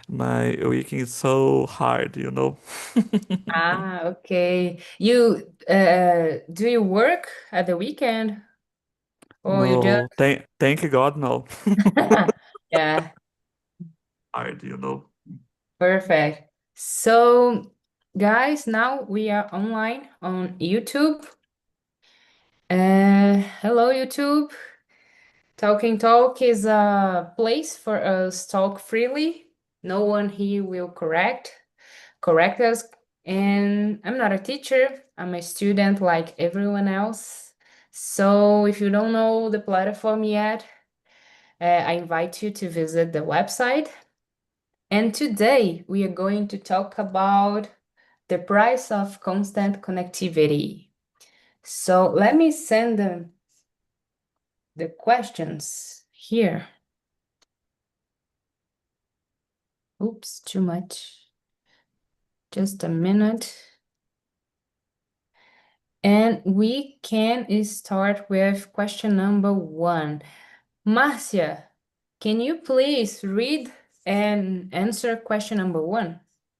my week is so hard, you know? Ah, okay. Do you work at the weekend or you just No, thank God, no. Yeah, Hard, you know? perfect. So, guys, now we are online on YouTube. Hello, YouTube. Talking Talk is a place for us talk freely. No one here will correct us. And I'm not a teacher, I'm a student like everyone else. So if you don't know the platform yet, I invite you to visit the website. And today we are going to talk about the price of constant connectivity. So let me send the questions here. Oops, too much. Just a minute. And we can start with question number 1. Marcia, can you please read and answer question number 1?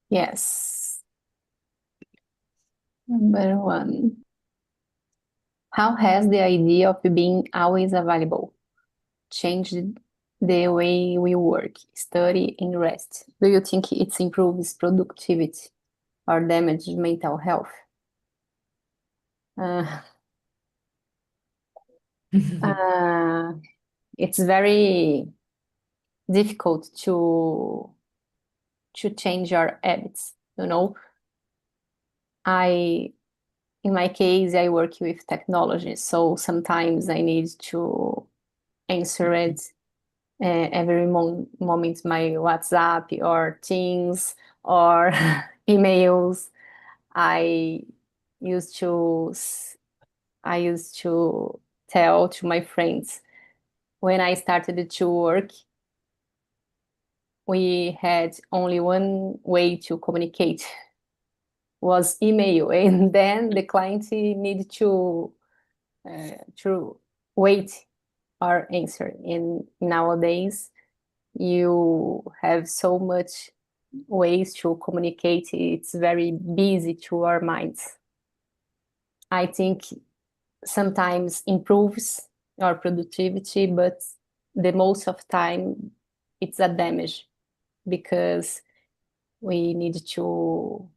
Yes. Number 1. How has the idea of being always available changed the way we work, study, and rest? Do you think it improves productivity or damages mental health? Uh, uh, it's very difficult to change your habits. I In my case, I work with technology, so sometimes I need to answer it every moment, my WhatsApp or Teams or emails. I used to I used to tell to my friends when I started to work, we had only one way to communicate was email, and then the client need to wait our answer. And nowadays, you have so much ways to communicate. It's very busy to our minds. I think sometimes improves our productivity, but the most of time it's a damage because we need to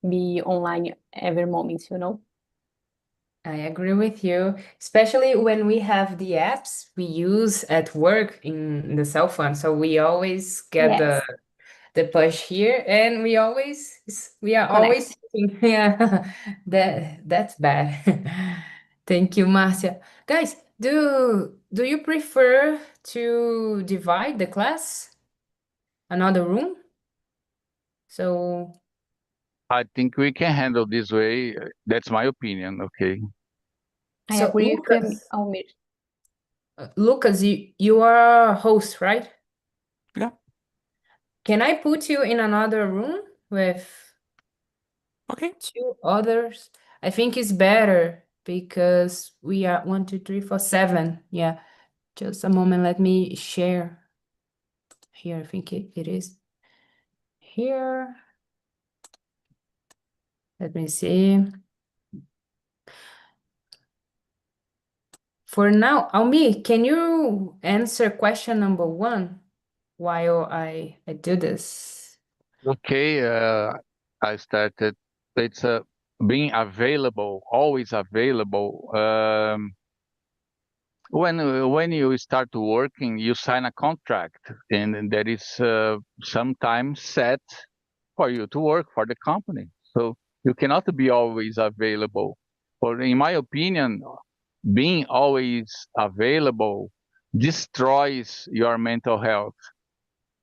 be online every moment. I agree with you, especially when we have the apps we use at work in the cell phone. So we always get Yes, the push here, and we are always connect. thinking, yeah, that's bad. Thank you, Marcia. Guys, do you prefer to divide the class another room? So I think we can handle this way. That's my opinion. Okay. I so agree with Almir. Lucas, you are a host, right? Yeah, Can I put you in another room with okay. two others? I think it's better because we are 1, 2, 3, 4, 7. Yeah, just a moment. Let me share here. I think it is here. Let me see. For now, Almi, can you answer question number 1 while I do this? Okay. I started. It's being available, always available. When you start working, you sign a contract, and there is some time set for you to work for the company. So you cannot be always available. Or in my opinion, being always available destroys your mental health.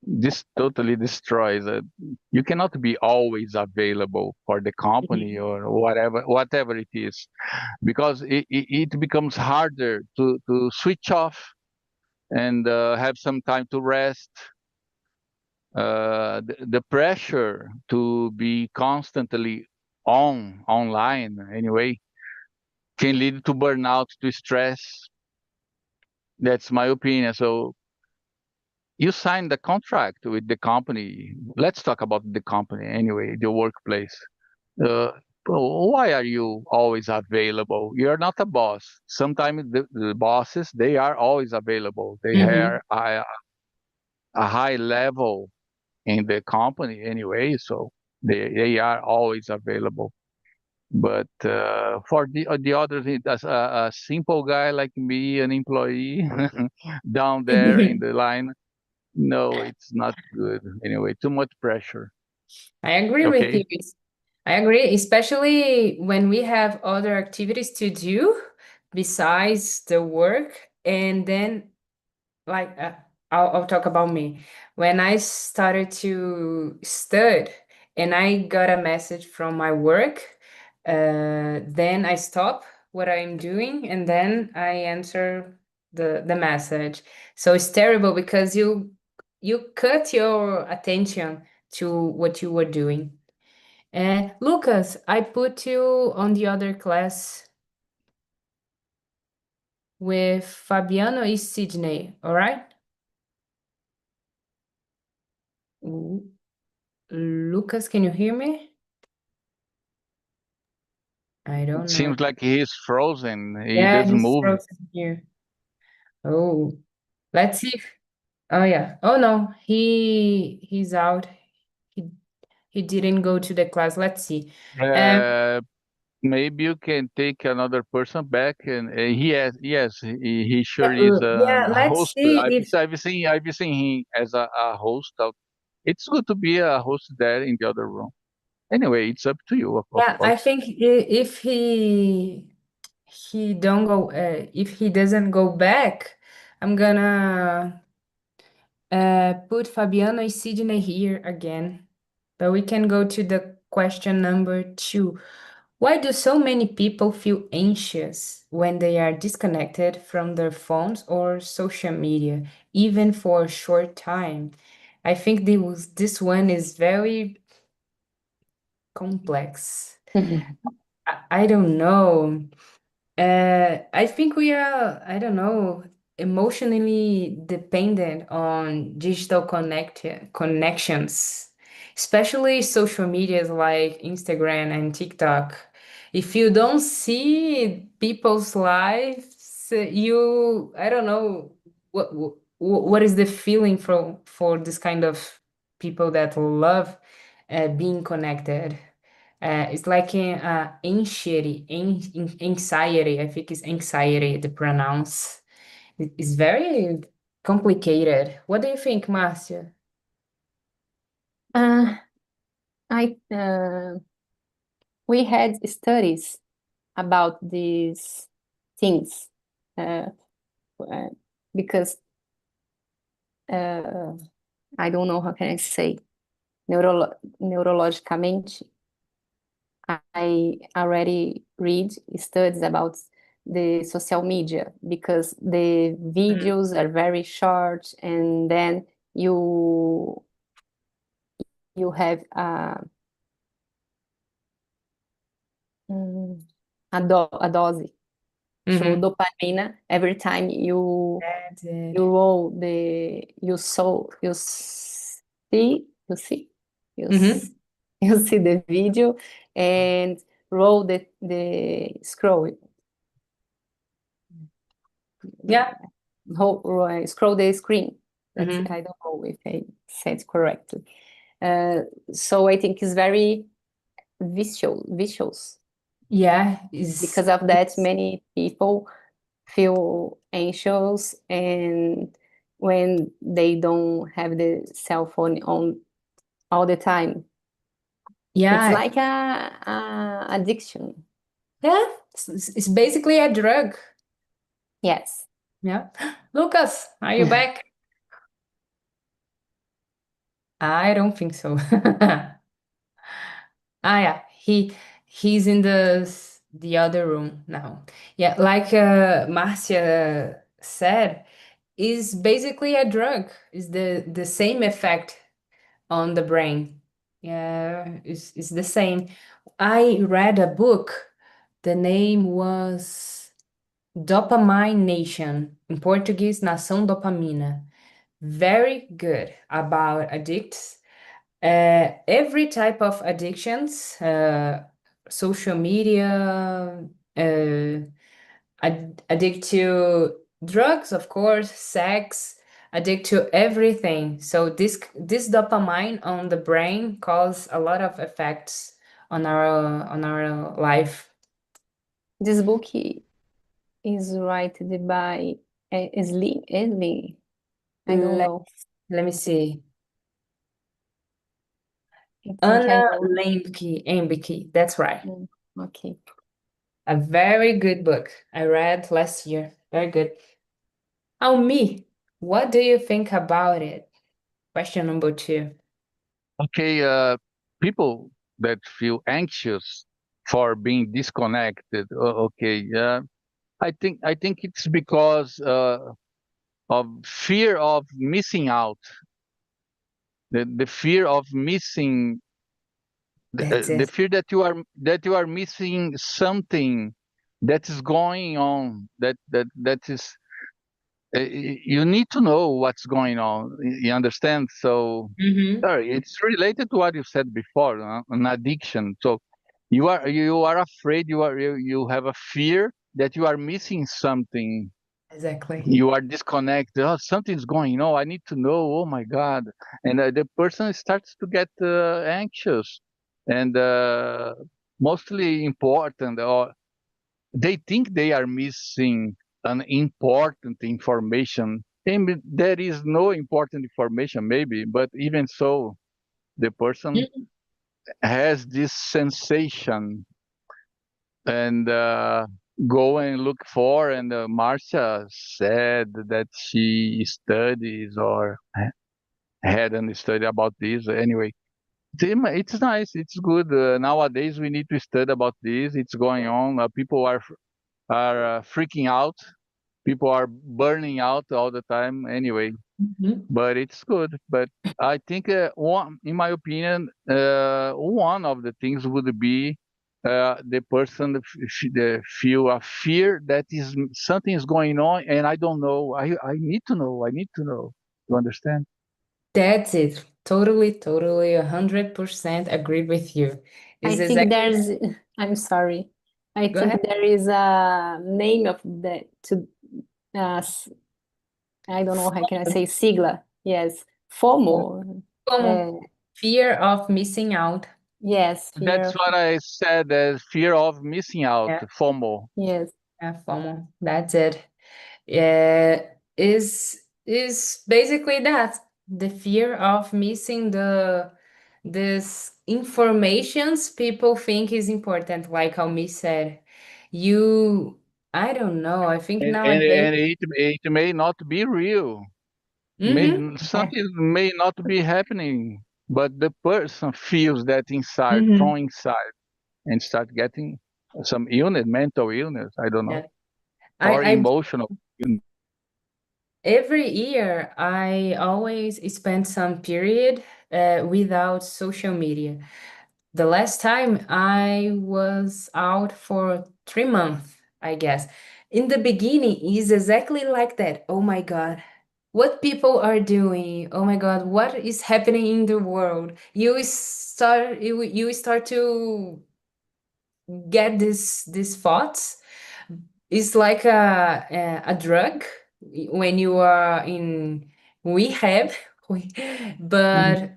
This totally destroys it. You cannot be always available for the company or whatever it is, because it becomes harder to switch off and have some time to rest. The pressure to be constantly online anyway can lead to burnout, to stress. That's my opinion. So you sign the contract with the company. Let's talk about the company anyway, the workplace. Uh, why are you always available? You're not a boss. Sometimes the bosses, they are always available. They Mm-hmm. have a high level in the company anyway, so they are always available. But for the others, as a simple guy like me, an employee down there in the line, no, it's not good. Anyway, too much pressure. I agree with you. Okay. I agree, especially when we have other activities to do besides the work. And then, like, I'll talk about me. When I started to study and I got a message from my work, then I stop what I'm doing and then I answer the message. So it's terrible because you cut your attention to what you were doing. Lucas, I put you on the other class with Fabiano and Sydney, all right? Lucas, can you hear me? I It don't know. seems like he's frozen. He Yeah, doesn't he's move. frozen here. Oh, let's see. Oh yeah. Oh no, he's out. He he didn't go to the class. Let's see. Uh, Maybe you can take another person back, and yes, he sure is Yeah, a let's host. see if I've seen him as a host. It's good to be a host there in the other room. Anyway, it's up to you, of yeah, I course. think if he don't go if he doesn't go back, I'm gonna put Fabiano and Sydney here again. But we can go to the question number 2. Why do so many people feel anxious when they are disconnected from their phones or social media, even for a short time? I think this one is very complex. I don't know. I think we are, I don't know, emotionally dependent on digital connections, especially social medias like Instagram and TikTok. If you don't see people's lives, I don't know what is the feeling for this kind of people that love being connected. It's like anxiety. I think it's anxiety, the pronounce. It's very complicated. What do you think, Marcia? Uh, I we had studies about these things uh, uh, because I don't know how can I say neurologicamente. I already read studies about the social media because the videos are very short, and then you have a dose to Mm-hmm. dopamina every time That's it. you roll the you saw you see you see you Mm-hmm. you see the video and roll the scroll Yeah. scroll the screen. That's Mm-hmm. I don't know if I said correctly. So I think it's very vicious. Yeah. Because of that, many people feel anxious, and when they don't have the cell phone on all the time, it's Yeah. like a addiction. Yeah. It's basically a drug. Yes. Yeah. Lucas, are you back? I don't think so. Yeah, he's in the other room now. Yeah, like Marcia said, is basically a drug. Is the same effect on the brain. Yeah, it's the same. I read a book. The name was Dopamine Nation. In Portuguese, Nação Dopamina. very good about addicts. Every type of addictions, social media, addict to drugs, of course, sex, addict to everything. So this dopamine on the brain cause a lot of effects on our life. This book is written by Esli. I don't know. Let me see. I think I Anna know. Lembke, that's right. Okay. A very good book. I read last year. Very good. Oh, me. What do you think about it? Question number 2. Okay, people that feel anxious for being disconnected. Okay, I think it's because of fear of missing out, the fear of missing, That's the it. fear that you are missing something that is going on. That is, you need to know what's going on. You understand? So. Mm-hmm. Sorry, it's related to what you said before, an addiction. So you are afraid, you have a fear that you are missing something. Exactly. You are disconnected. Oh, something's going on. I need to know. Oh my God! And the person starts to get anxious and mostly important, or they think they are missing an important information. And there is no important information, maybe, but even so the person Mhm. has this sensation and go and look for. And Marcia said that she studies or had a study about this. Anyway, it's nice. It's good. Nowadays, we need to study about this. It's going on. People are freaking out. People are burning out all the time. Anyway, Mhm. but it's good. But I think in my opinion, one of the things would be the person feel a fear that is something is going on and I don't know. I need to know. I need to know. You understand? That's it. Totally, 100% agree with you. I Is think exactly. I'm sorry. I Go think ahead. there is a name of that uh, s- I don't know how can I say sigla. Yes, FOMO. FOMO, Uh, fear of missing out. yes, fear That's of, what I said as fear of missing out, Yeah, FOMO. yes. FOMO. That's it. Yeah, is basically that the fear of missing this informations people think is important, like how me said. You, I don't know. I think nowadays. And it may not be real. Mm-hmm. Yeah. Something may not be happening, but the person feels that inside, Mm-hmm. from inside, and start getting some illness, mental illness, I don't know, Yeah. or I emotional illness. every year I always spend some period without social media. The last time I was out for 3 months, I guess. In the beginning, is exactly like that. Oh my God, what people are doing. Oh my God, what is happening in the world? You start to get these thoughts. It's like a drug when you are in rehab. Mhm. But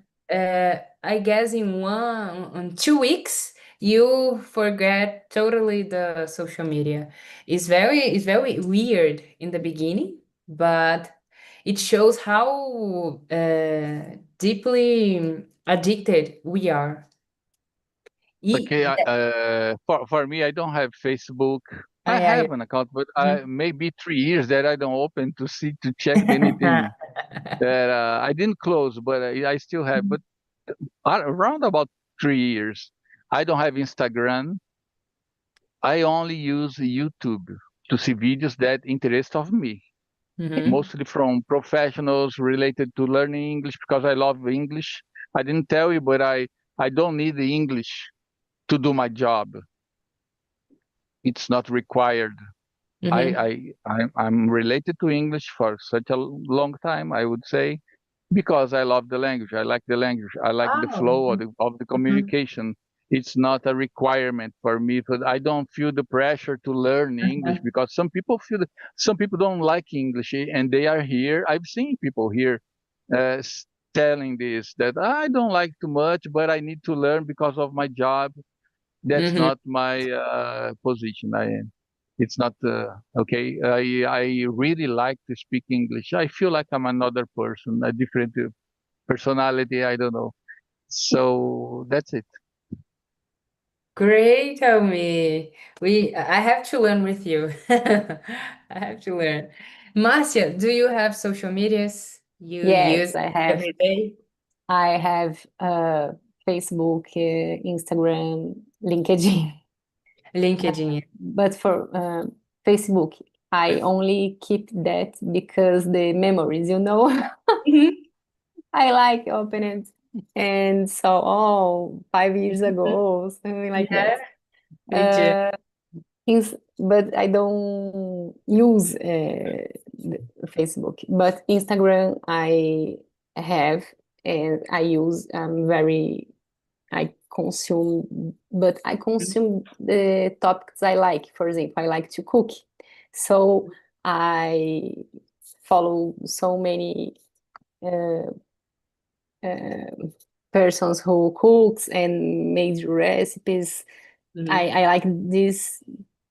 I guess in 2 weeks you forget totally the social media. It's very weird in the beginning, but it shows how deeply addicted we are. Okay, for me, I don't have Facebook. I I, have an account, but I, I maybe 3 years that I don't open to check anything that I didn't close, but I still have. But around about 3 years, I don't have Instagram. I only use YouTube to see videos that interest of me, Mhm. mostly from professionals related to learning English because I love English. I didn't tell you, but I don't need the English to do my job. It's not required. I'm related to English for such a long time, I would say, because I love the language. I like the language. I like the flow of the communication. It's not a requirement for me, but I don't feel the pressure to learn English because some people some people don't like English and they are here. I've seen people here telling this that I don't like too much, but I need to learn because of my job. That's not my position. It's not okay. I really like to speak English. I feel like I'm another person, a different personality. I don't know. So that's it. Great, Almi. I have to learn with you. I have to learn. Marcia, do you have social medias you use Yes, I have. every day? I have Facebook, Instagram, LinkedIn. LinkedIn. But for Facebook, I only keep that because the memories, Mhm. I like open it and so 5 years ago, something like Yeah, me too. that. But I don't use Facebook. But Instagram I have and I use. I consume, but I consume the topics I like. For example, I like to cook, so I follow so many uh, persons who cooks and made recipes. I like these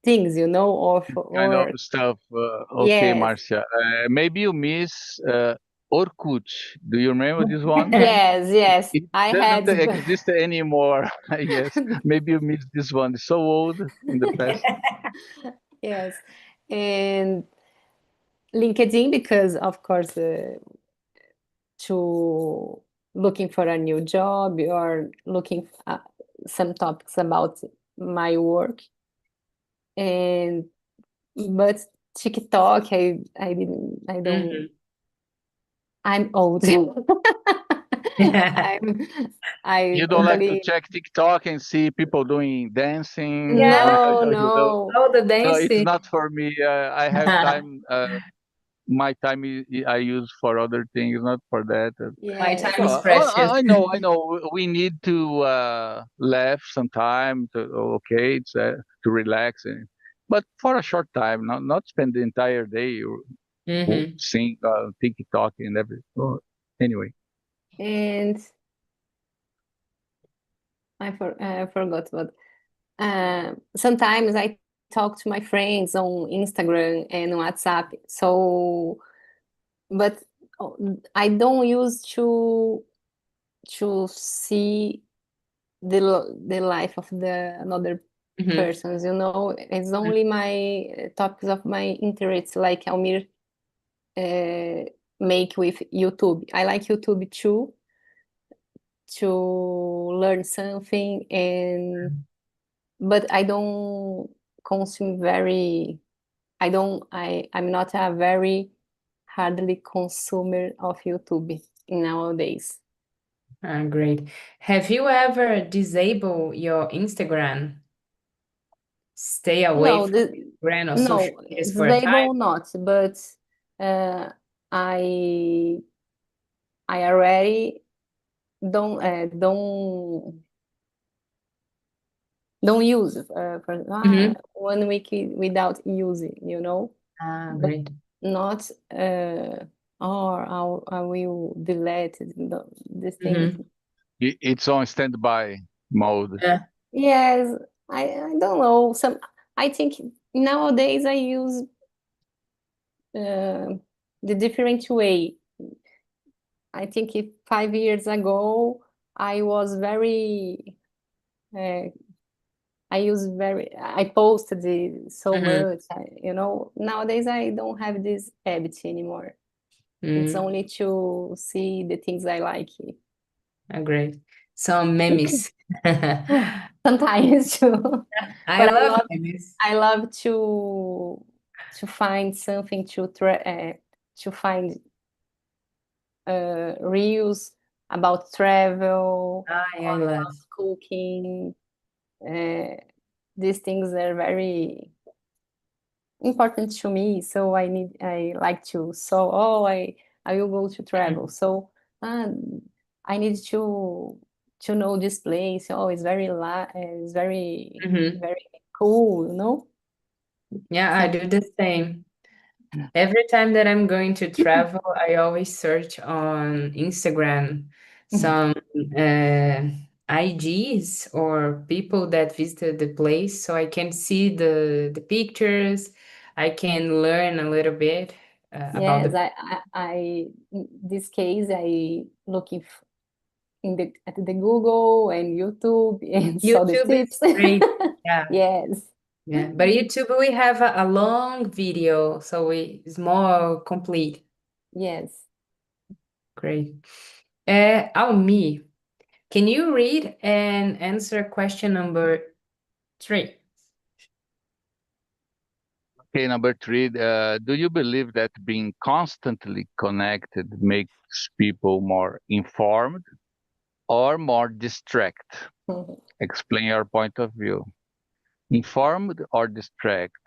things, Kind of or stuff. Okay, yes, Marcia. Maybe you miss Orkut. Do you remember this one? yes, It I doesn't had, but exist anymore. Yes, maybe you missed this one. It's so old in the past. yes, and LinkedIn because of course to looking for a new job or looking some topics about my work and but TikTok I don't I'm old. I'm I You don't like to totally check TikTok and see people doing dancing? Yeah, no You know? no all the No, it's dancing. not for me. I have time. My time I use for other things, not for that. My yes time is precious. I know. We need to laugh sometime. Okay, it's to relax, but for a short time, not spend the entire day Mhm. sing, TikTok and everything. Oh, anyway, and I forgot what sometimes I talk to my friends on Instagram and WhatsApp. So, but I don't use to see the life of the another Mhm. persons. It's only my topics of my interests, like Almir make with YouTube. I like YouTube too to learn something but I don't consume very I'm not a very hardly consumer of YouTube nowadays. Great. Have you ever disabled your Instagram? Stay away No, from Instagram or social no, medias for a time? disable not, but uh, I I already don't use for Mhm. 1 week without using, but Great. not or I will delete these things. Mhm. it's on standby mode. Yeah. Yes, I don't know. I think nowadays I use the different way. I think if 5 years ago I was very uh, I posted it so Mhm. much. Nowadays I don't have this habit anymore. It's Mm. only to see the things I like. Great. Some memes. Sometimes too, I but love memes. I love to find something to find reels about travel I or love. about cooking. Uh, these things are very important to me. So I like to, I will go to travel. So I need to know this place. Oh, it's it's very, Mhm. very cool, you know? Yeah, I do the same. Every time that I'm going to travel, I always search on Instagram some IGs or people that visited the place so I can see the pictures. I can learn a little bit about Yes, the in this case, I looking at the Google and YouTube and saw the YouTube tips. is great. Yeah. Yes, Yeah. But YouTube, we have a long video, so it's more complete. yes. Great. Almi, can you read and answer question number 3? Okay, number 3. Do you believe that being constantly connected makes people more informed or more distracted? Mhm. Explain your point of view. Informed or distract?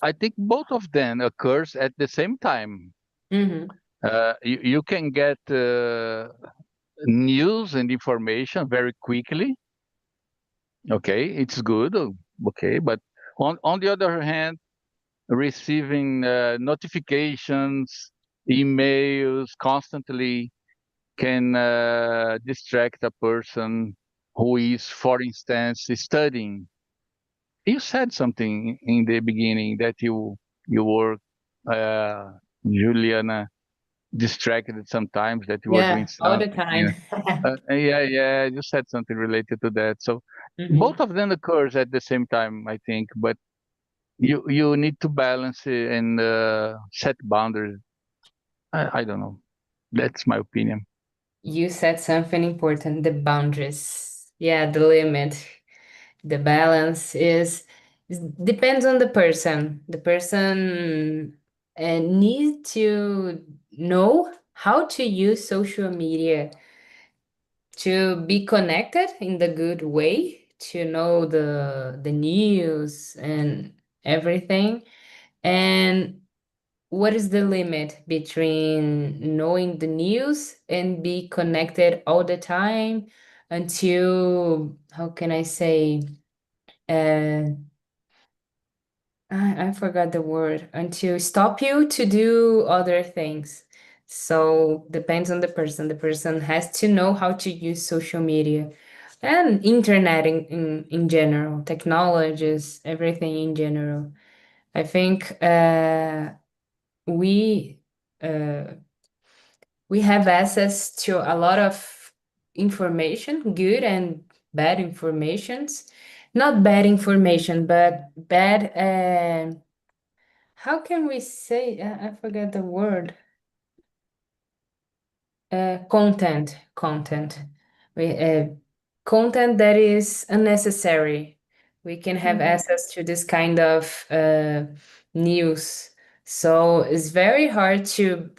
I think both of them occurs at the same time. Mm-hmm. You can get news and information very quickly. Okay, it's good. Okay, but on the other hand, receiving notifications, emails constantly can distract a person who is, for instance, studying. You said something in the beginning that you were, Juliana, distracted sometimes, that you were doing Yeah, all the something. time. Yeah, you said something related to that. So both Mm-hmm. of them occurs at the same time, I think, but you need to balance it and set boundaries. I don't know. That's my opinion. You said something important, the boundaries. Yeah, the limit. The balance depends on the person. The person needs to know how to use social media to be connected in the good way, to know the news and everything. And what is the limit between knowing the news and be connected all the time until, how can I say, uh, I forgot the word, until stop you to do other things. So depends on the person. The person has to know how to use social media and internet in general, technologies, everything in general. I think we uh, we have access to a lot of information, good and bad informations. Not bad information, but bad. How can we say? I forget the word. Content. We content that is unnecessary. We can have Mhm. access to this kind of news. So it's very hard to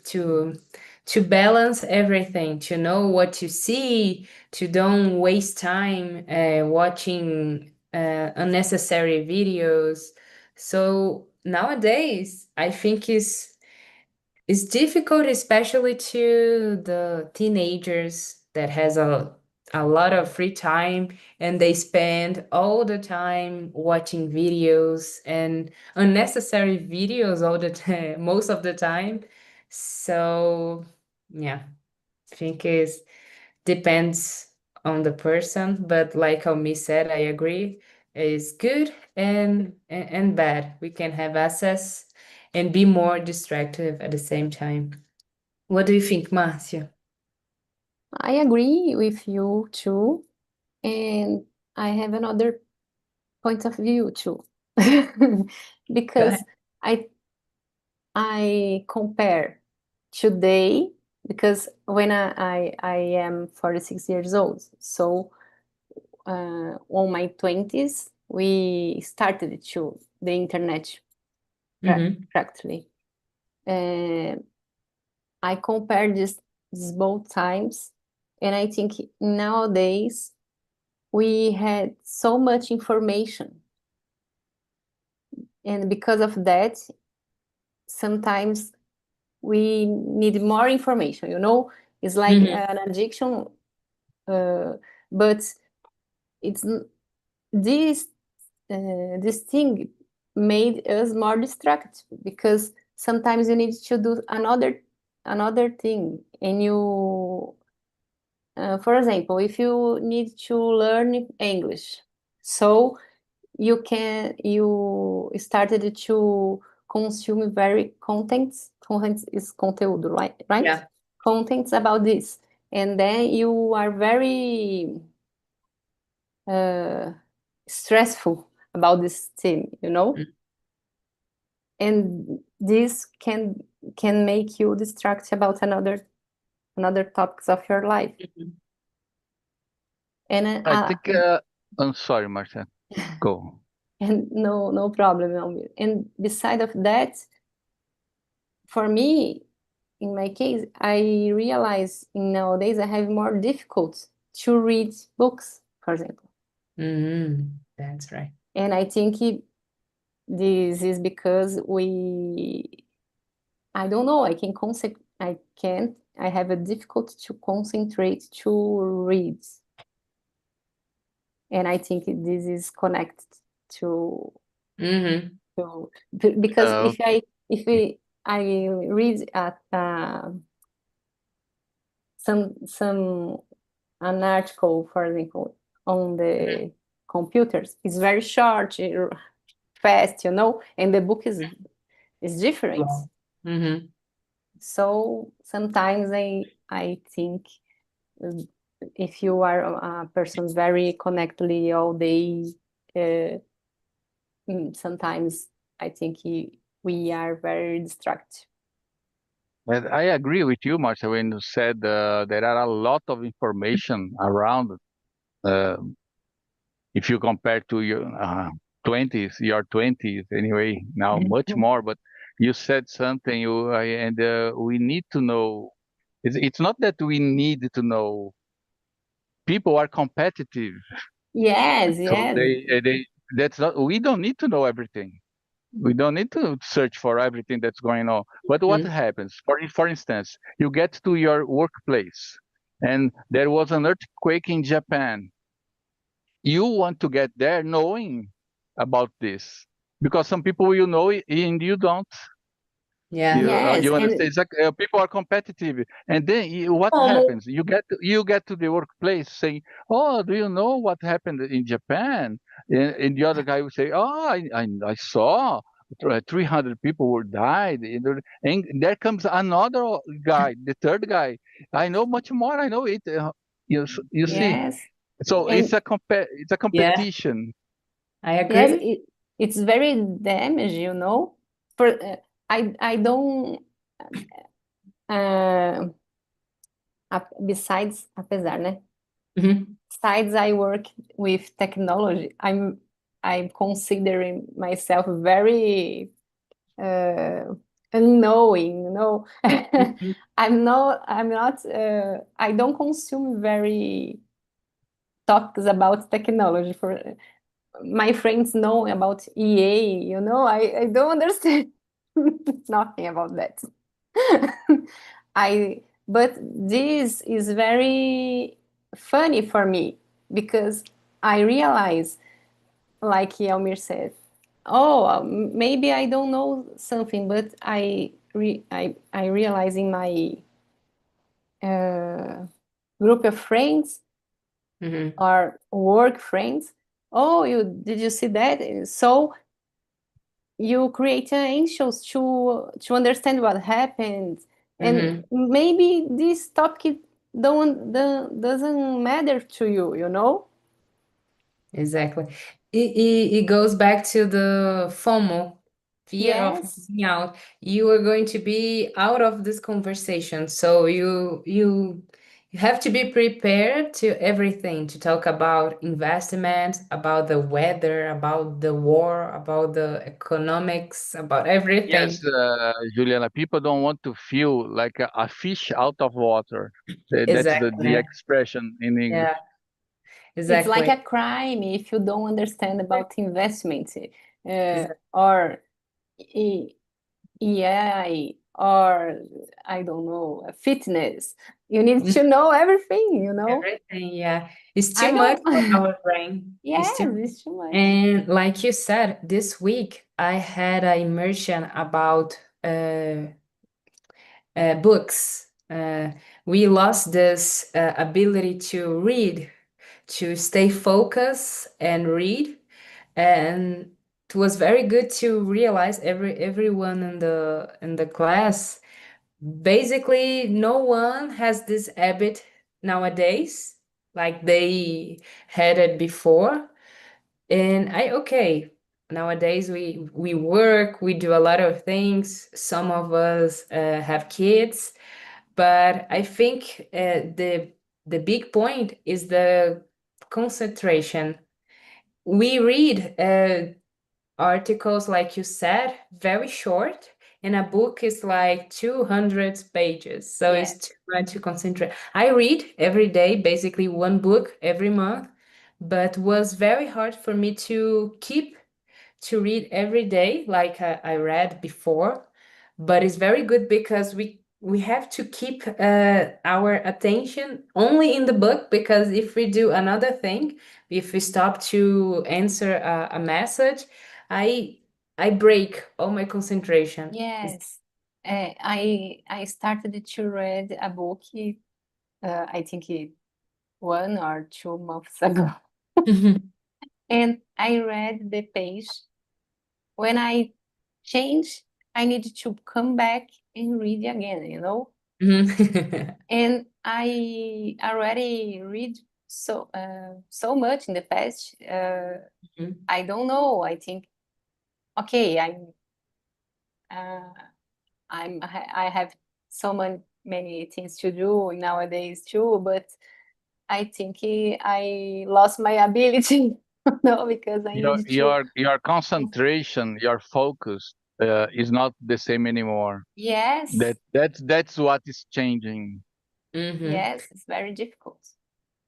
balance everything, to know what to see, to don't waste time watching unnecessary videos. So nowadays, I think it's difficult, especially to the teenagers that has a lot of free time and they spend all the time watching videos and unnecessary videos all the time, most of the time. So yeah, I think it depends on the person, but like Almi said, I agree. It's good and bad. We can have access and be more distracted at the same time. What do you think, Marcia? I agree with you too, and I have another point of view too, Go ahead. because I I compare today, because when I am 46 years old, so on my 20s we started to the internet Mm-hmm. practically. I compare this both times, and I think nowadays we had so much information And because of that, sometimes we need more information, you know? It's like an addiction, but it's this thing made us more distracted because sometimes you need to do another thing, and you, for example, if you need to learn English, so you started to consume very contents. Content is conteúdo, right? Yeah. Contents about this, and then you are very stressful about this thing, you know. And this can make you distract about another topics of your life. And I think, I'm sorry, Marcia. Go. and no problem, Almir. And beside of that, for me, in my case, I realize nowadays I have more difficult to read books, for example. That's right. And I think this is because I don't know, I have a difficult to concentrate to read. And I think this is connected to because if I read at an article, for example, on the computers, it's very short, fast, you know, and the book is different. So sometimes I think if you are a person very connected all day, sometimes I think we are very distracted. And I agree with you, Marcia, when you said there are a lot of information around. If you compare to your 20s, your 20s anyway, now much more. But you said something, we need to know. It's not that we need to know. People are competitive. Yes, So yes. that's not. We don't need to know everything. We don't need to search for everything that's going on. But what happens? For instance, you get to your workplace, and there was an earthquake in Japan. You want to get there knowing about this, because some people you know and you don't. Yeah. Yes, You and understand? It's like people are competitive, and then what happens? You get to the workplace saying, "Oh, do you know what happened in Japan?" And the other guy will say, "Oh, I saw 300 people were died." And there comes another guy, the third guy. I know much more. I know it. You see. yes, So and it's a Yeah, competition. I yes, agree. it's very damaging, you know. For I don't uh, besides apesar, né? Besides I work with technology, I'm considering myself very unknowing, you know. I'm not I don't consume very topics about technology. For my friends know about EA, you know, I don't understand nothing about that. But this is very funny for me because I realize, like Elmir said, oh, maybe I don't know something, but I realize in my group of friends or work friends, oh, did you see that? So you create anxious to understand what happened, and maybe this topic doesn't matter to you, you know. Exactly. It goes back to the FOMO, fear of Yes, missing out. You are going to be out of this conversation, so you have to be prepared to everything, to talk about investment, about the weather, about the war, about the economics, about everything. Yes, Juliana, people don't want to feel like a fish out of water. That's the Exactly. expression in English. Yeah, it's like exactly. a crime if you don't understand about investment. or AI, or I don't know, fitness. You need to know everything, you know? Everything, yeah. It's I too much don't. for our brain. Yes, It's too it's too much. And like you said, this week I had an immersion about books. We lost this ability to read, to stay focused and read, and it was very good to realize everyone in the class. Basically, no one has this habit nowadays like they had it before. And okay, nowadays we work, we do a lot of things. Some of us have kids, but I think the big point is the concentration. We read articles, like you said, very short, and a book is like 200 pages. So Yes. it's too much to concentrate. I read every day, basically one book every month, but was very hard for me to keep to read every day like I read before. But it's very good because we have to keep our attention only in the book, because if we do another thing, if we stop to answer a message, I break all my concentration. Yes. I started to read a book, I think 1 or 2 months ago. And I read the page. When I change, I need to come back and read again, you know? And I already read so much in the past. I don't know. I think, okay, I have so many things to do nowadays too, but I think I lost my ability, no, because I Your need to. your concentration, your focus is not the same anymore. Yes, That's what is changing. yes, it's very difficult.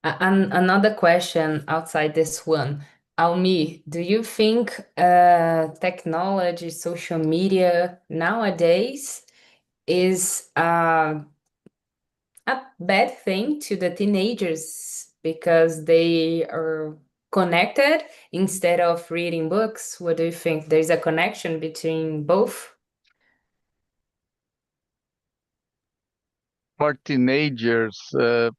Another question outside this one. Almi, do you think technology, social media nowadays is a bad thing to the teenagers because they are connected instead of reading books? What do you think? There's a connection between both? For teenagers, I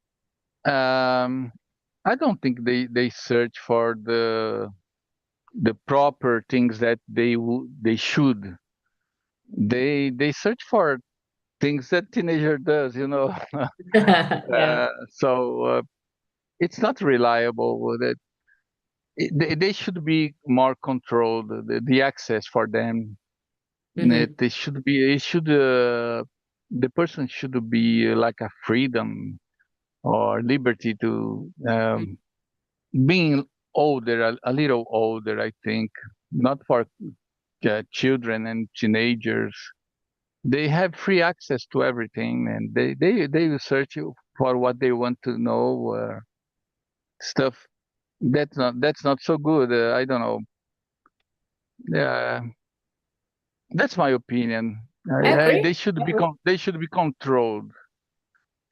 don't think they search for the proper things that they should. They search for things that teenager does, you know. Yeah. So it's not reliable. They should be more controlled. The access for them, Mhm. they should be. It should. The person should be like a freedom or liberty to being older, a little older. I think not for children and teenagers. They have free access to everything, and they will search for what they want to know. Stuff that's not so good. I don't know. Yeah, that's my opinion. I They agree. should I be agree. they should be controlled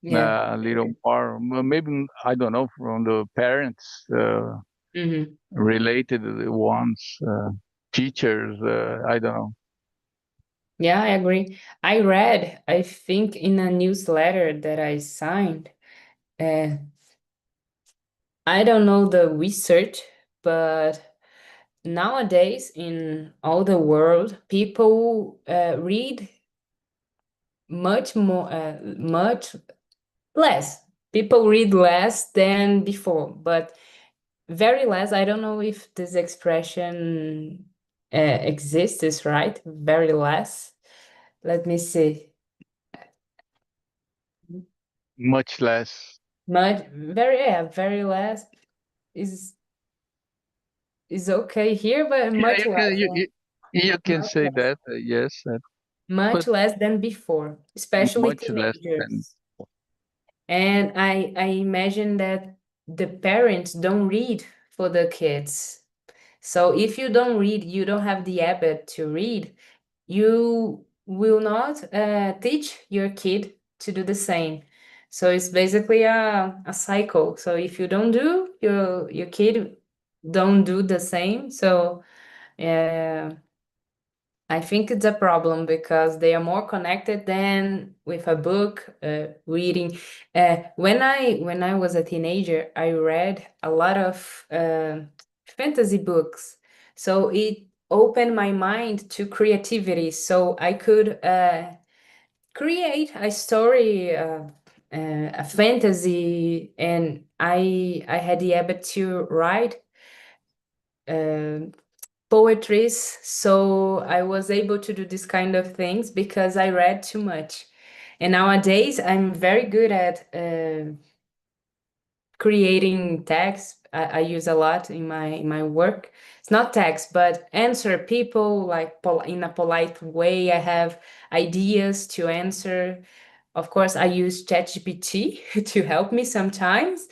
Yeah. a little more. Maybe I don't know, from the parents, Mhm. related ones, teachers. I don't know. Yeah, I agree. I read, I think, in a newsletter that I signed, uh, I don't know the research, but nowadays in all the world, people read much less. People read less than before, but very less. I don't know if this expression exists, is right? Very less. Let me see. Much less. Very less is okay here, but Yeah, much you less. can you can Much say less. that. Yes, Much but less than before, especially much less than. teenagers. And I imagine that the parents don't read for the kids. So if you don't read, you don't have the habit to read, you will not teach your kid to do the same. So it's basically a cycle. So if you don't do, your kid don't do the same. So I think it's a problem because they are more connected than with a book, reading. When I was a teenager, I read a lot of fantasy books. So it opened my mind to creativity. So I could create a story, a fantasy, and I had the habit to write poetries. So I was able to do this kind of things because I read too much. And nowadays I'm very good at creating text. I use a lot in my work. It's not text, but answer people like in a polite way. I have ideas to answer. Of course, I use ChatGPT to help me sometimes,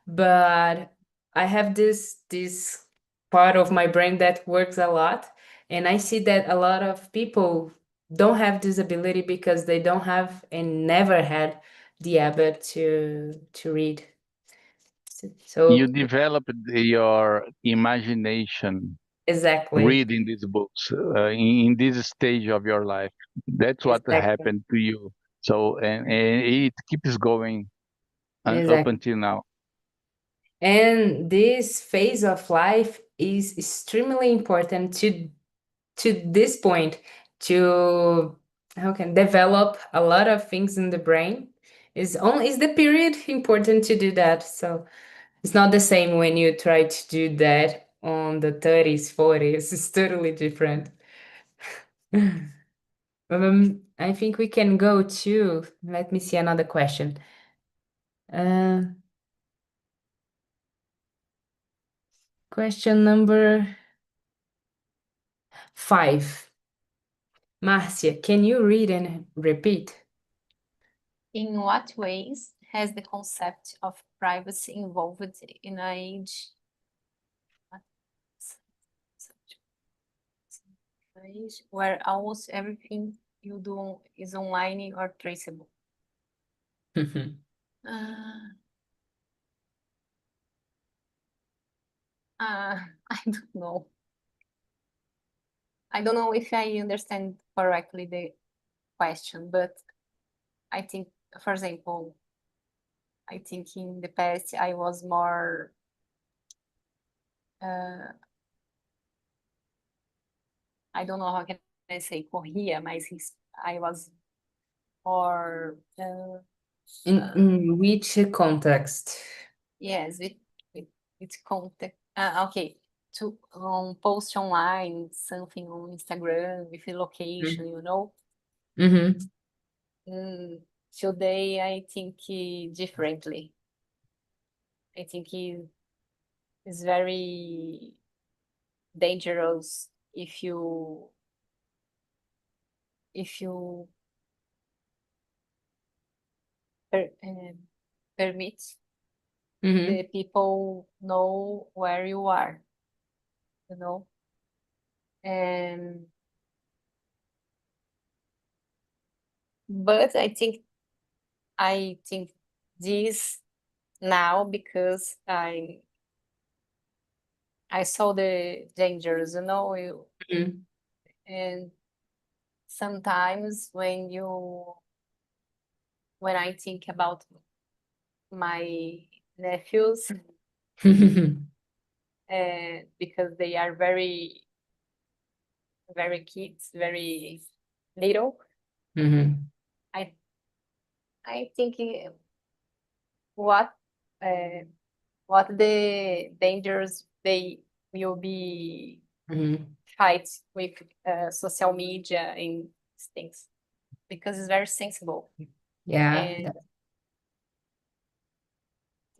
but I have this part of my brain that works a lot, and I see that a lot of people don't have this ability because they don't have and never had the habit to read. So You developed your imagination exactly, reading these books in this stage of your life. That's what exactly, happened to you. So, and it keeps going up exactly. until now. And this phase of life is extremely important to this point, to how can develop a lot of things in the brain. Is the period important to do that. So it's not the same when you try to do that on the 30s, 40s. It's totally different. I think we can go to, let me see another question. Question number 5. Marcia, can you read and repeat? In what ways has the concept of privacy evolved in an age where almost everything you do is online or traceable? I don't know. I don't know if I understand correctly the question, but I think, for example, I think in the past I was more I don't know how can I say corria, mas I was more In which context? yes, with contact. Okay, to post online something on Instagram with a location, you know. Today I think differently. I think it's very dangerous if you permit the people know where you are, you know. And but I think this now because I saw the dangers, you know. And sometimes when I think about my nephews, because they are very, very kids, very little, I think what the dangers they will be fight with social media and things, because it's very sensible. Yeah. And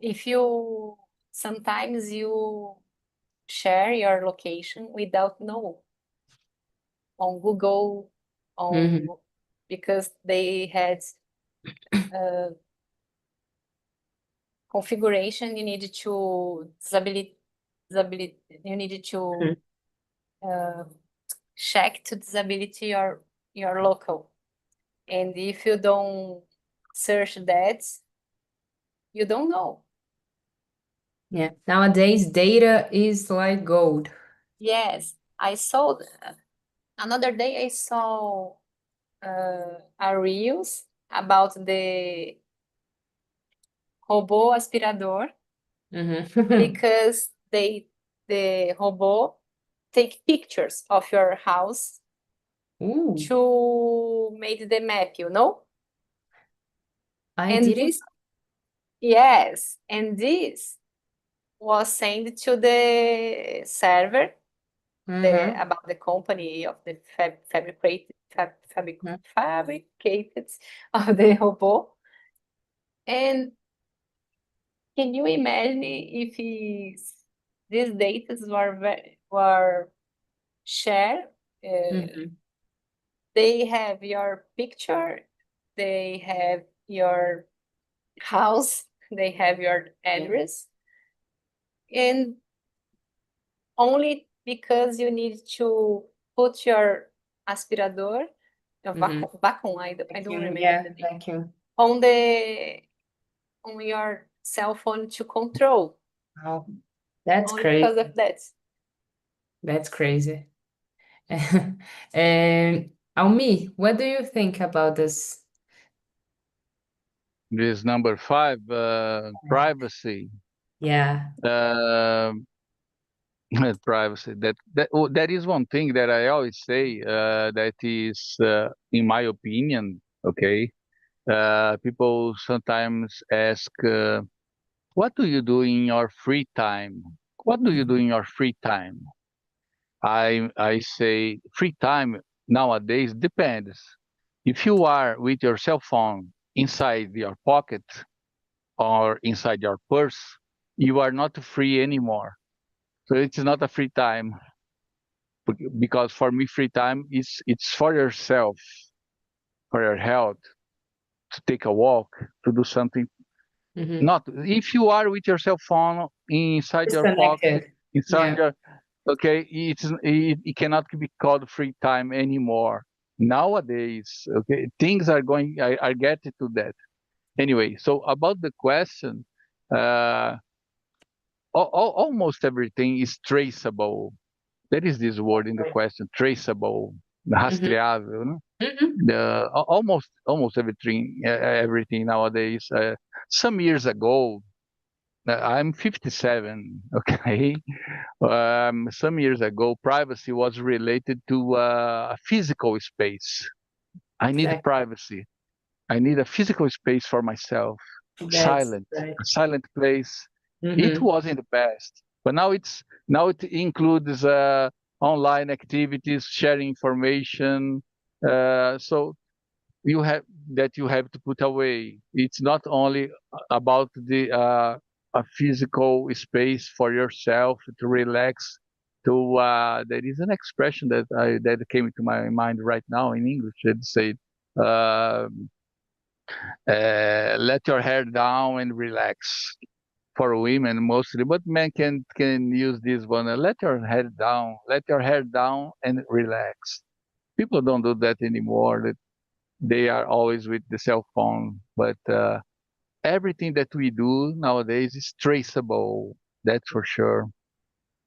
if you sometimes you share your location without know on Google, because they had configuration you need to disability. You need to Mhm. check to disability your local. And if you don't search that, you don't know. Yeah. Nowadays, data is like gold. Yes, I saw another day I saw a reels about the robô aspirador Mhm. because the robot take pictures of your house Ooh, to make the map, you know? I And didn't. this, yes, and this was sent to the server Mhm. about the company of the fabricated of the robot. And can you imagine if these data were shared? Mhm. They have your picture, they have your house, they have your address, and only because you need to put your aspirador, your Mhm. vacuum, I don't Vacuum, remember yeah, the name, vacuum. on your cell phone to control, Wow, that's only because crazy. of that. That's crazy. And Almi, what do you think about this? This number 5, privacy. Yeah. Uh, privacy. That is one thing that I always say. That is, in my opinion, okay. People sometimes ask, "What do you do in your free time? What do you do in your free time?" I say free time nowadays depends. If you are with your cell phone inside your pocket or inside your purse, you are not free anymore. So it's not a free time because for me, free time is it's for yourself, for your health, to take a walk, to do something. Mhm. Not if you are with your cell phone inside your pocket, Disconnected. inside Yeah. your okay, it cannot be called free time anymore. Nowadays, okay, things are going are getting to that. Anyway, so about the question, uh, almost everything is traceable. There is this word in the Right. question, traceable, Mhm. rastreável, no? Mhm. Almost everything nowadays. Some years ago, I'm 57, okay? Some years ago, privacy was related to a physical space. I need Exactly. privacy. I need a physical space for myself, That's right. a silent place. It Mhm. was in the past, but now it includes online activities, sharing information. So you have to put away. It's not only about the a physical space for yourself to relax. There is an expression that came to my mind right now in English. It said, uh, "Let your hair down and relax." For women mostly, but men can use this one. Let your hair down and relax. People don't do that anymore. They are always with the cell phone, but everything that we do nowadays is traceable. That's for sure.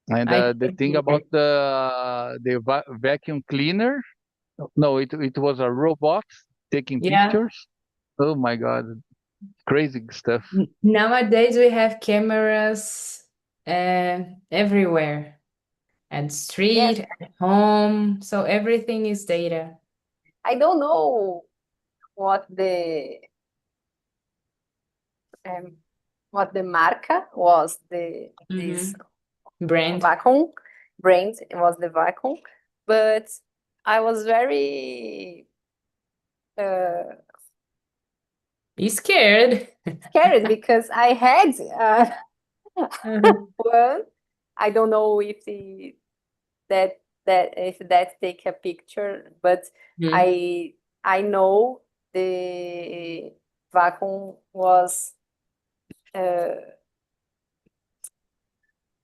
And I the thing totally about agree. the vacuum cleaner, no, it was a robot taking Yeah. pictures. Oh my God, crazy stuff. Nowadays we have cameras everywhere, at Yes, street, at home, so everything is data. I don't know what um, the marca was this Mhm. Brand. vacuum brand was the vacuum, but I was very You scared? scared because I had Mhm. one. I don't know if that if that take a picture, but Mhm. I know the vacuum was uh,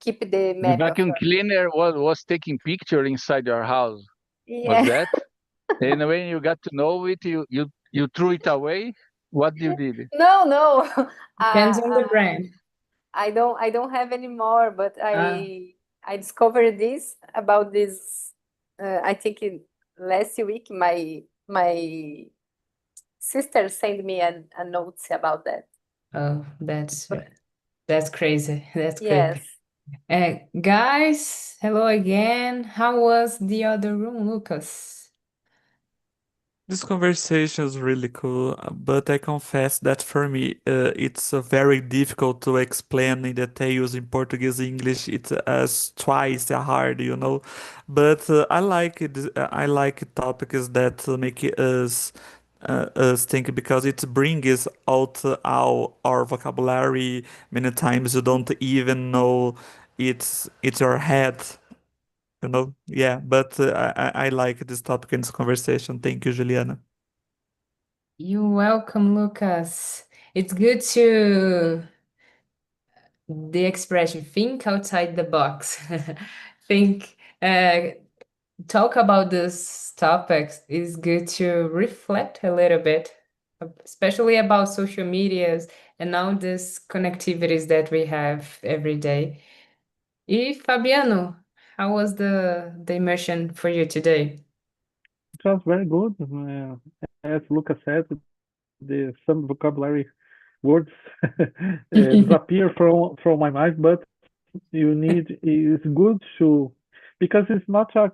keep the The vacuum metaphor. cleaner was taking picture inside your house. Was Yeah. that? And when you got to know it, you threw it away. What you did? No. Depends on the Uh, brand. I don't have any more, but Ah, I discovered this about this. I think last week my sister sent me a note about that. oh, that's crazy. That's crazy. Yes, Guys, hello again. How was the other room, Lucas? This conversation is really cool, but I confess that for me, it's very difficult to explain in details in Portuguese English. It's twice as hard, you know. But I like it. I like topics that make us think because it brings out our vocabulary. Many times you don't even know it's your head, you know. Yeah, but I like this topic in this conversation. Thank you, Juliana. You're welcome, Lucas. It's good to the expression think outside the box. Think, talk about this topics is good to reflect a little bit, especially about social medias and now these connectivities that we have every day. Fabiano, how was the immersion for you today? It was very good. As Lucas said, some vocabulary words disappear from my mind, but it's good to because it's not a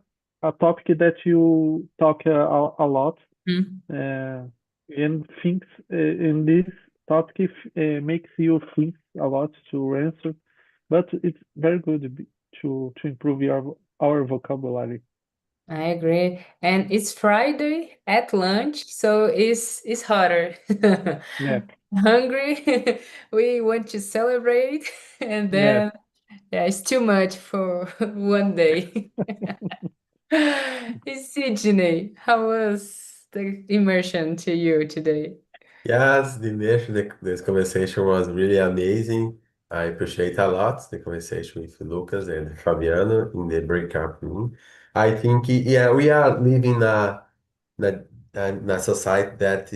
topic that you talk a lot Mm. and thinks in this topic makes you think a lot to answer, but it's very good to improve our vocabulary. I agree. And it's Friday at lunch, so it's hotter. Yeah. Hungry. We want to celebrate, and Yes. then yeah, it's too much for one day. Sydney, how was the immersion to you today? Yes, Dinesh, this conversation was really amazing. I appreciate a lot the conversation with Lucas and Fabiano in the breakout room. I think, yeah, we are living na, na society that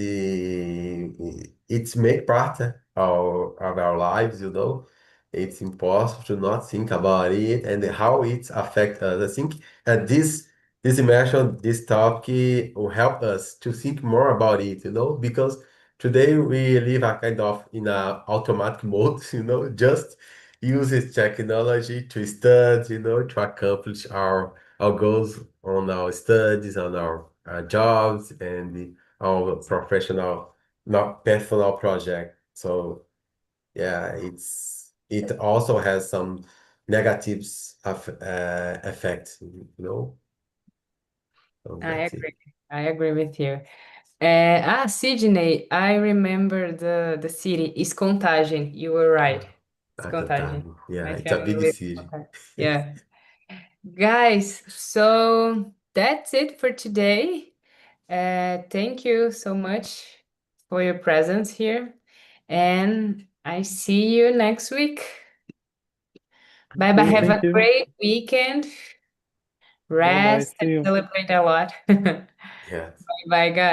it's make part of our lives, you know. It's impossible to not think about it and how it affects us. I think this immersion, this topic will help us to think more about it, you know, because today we live a kind of in a automatic mode, you know, just uses technology to study, you know, to accomplish our goals on our studies, on our jobs, and our professional, not personal project. So yeah, it also has some negatives of effects, you know. So I that's it. agree. I agree with you. Sydney, I remember the city is Contagem. You were right. It's At the Contagem. time, yeah, My it's a family big lives in city. Contagem. Yeah. Guys, so that's it for today. Thank you so much for your presence here. And I see you next week. Bye bye. Okay, Have thank a you. great weekend. Bye bye. Rest See and you. celebrate a lot. Bye Yeah. bye, guys.